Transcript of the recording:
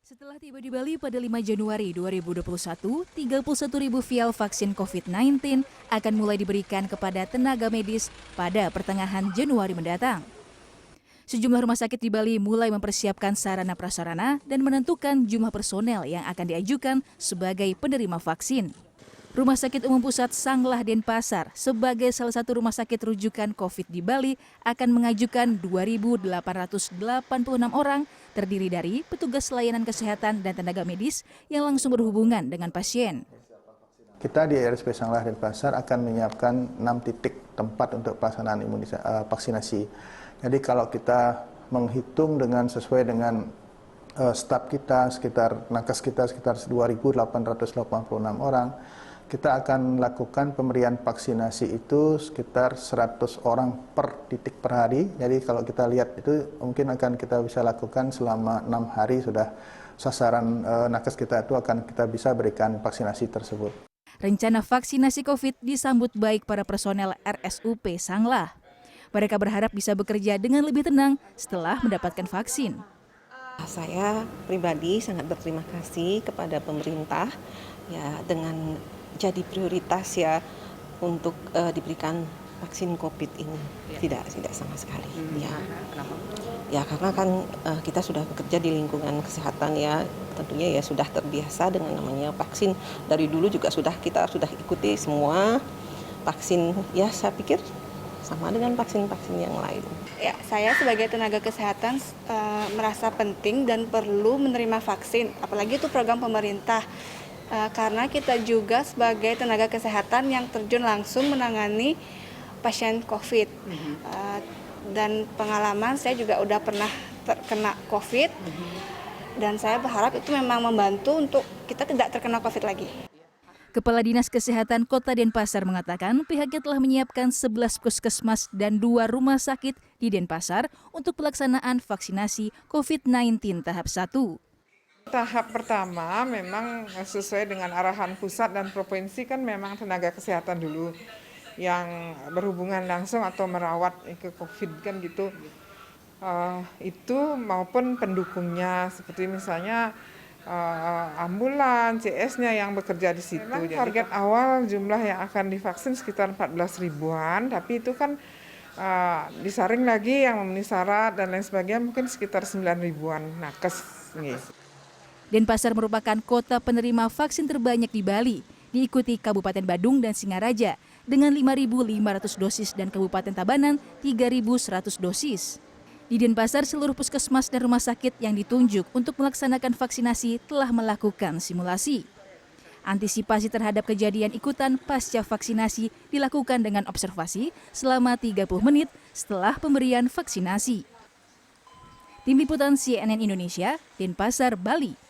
Setelah tiba di Bali pada 5 Januari 2021, 31.000 vial vaksin COVID-19 akan mulai diberikan kepada tenaga medis pada pertengahan Januari mendatang. Sejumlah rumah sakit di Bali mulai mempersiapkan sarana prasarana dan menentukan jumlah personel yang akan diajukan sebagai penerima vaksin. Rumah Sakit Umum Pusat Sanglah Denpasar sebagai salah satu rumah sakit rujukan COVID di Bali akan mengajukan 2.886 orang terdiri dari petugas layanan kesehatan dan tenaga medis yang langsung berhubungan dengan pasien. Kita di RSP Sanglah Denpasar akan menyiapkan 6 titik tempat untuk pelaksanaan vaksinasi. Jadi kalau kita menghitung sesuai dengan staf kita, nakes kita sekitar 2.886 orang, kita akan lakukan pemberian vaksinasi itu sekitar 100 orang per titik per hari. Jadi kalau kita lihat itu mungkin akan kita bisa lakukan selama 6 hari sudah sasaran nakes kita itu akan kita bisa berikan vaksinasi tersebut. Rencana vaksinasi COVID disambut baik para personel RSUP Sanglah. Mereka berharap bisa bekerja dengan lebih tenang setelah mendapatkan vaksin. Saya pribadi sangat berterima kasih kepada pemerintah ya dengan jadi prioritas ya untuk diberikan vaksin COVID ini. Tidak sama sekali. Ya. Kenapa? Ya karena kan kita sudah bekerja di lingkungan kesehatan ya, tentunya ya sudah terbiasa dengan namanya vaksin. Dari dulu juga kita sudah ikuti semua vaksin. Ya saya pikir sama dengan vaksin-vaksin yang lain. Ya, saya sebagai tenaga kesehatan merasa penting dan perlu menerima vaksin, apalagi itu program pemerintah. Karena kita juga sebagai tenaga kesehatan yang terjun langsung menangani pasien COVID. Dan pengalaman saya juga udah pernah terkena COVID. Dan saya berharap itu memang membantu untuk kita tidak terkena COVID lagi. Kepala Dinas Kesehatan Kota Denpasar mengatakan pihaknya telah menyiapkan 11 puskesmas dan 2 rumah sakit di Denpasar untuk pelaksanaan vaksinasi COVID-19 tahap 1. Tahap pertama memang sesuai dengan arahan pusat dan provinsi kan memang tenaga kesehatan dulu yang berhubungan langsung atau merawat ke COVID kan gitu. Itu maupun pendukungnya seperti misalnya ambulan, CS-nya yang bekerja di situ. Memang target awal jumlah yang akan divaksin sekitar 14 ribuan, tapi itu kan disaring lagi yang memenuhi syarat dan lain sebagainya mungkin sekitar 9 ribuan nakes. Denpasar merupakan kota penerima vaksin terbanyak di Bali, diikuti Kabupaten Badung dan Singaraja dengan 5.500 dosis dan Kabupaten Tabanan 3.100 dosis. Di Denpasar, seluruh puskesmas dan rumah sakit yang ditunjuk untuk melaksanakan vaksinasi telah melakukan simulasi. Antisipasi terhadap kejadian ikutan pasca vaksinasi dilakukan dengan observasi selama 30 menit setelah pemberian vaksinasi. Tim Liputan CNN Indonesia, Denpasar, Bali.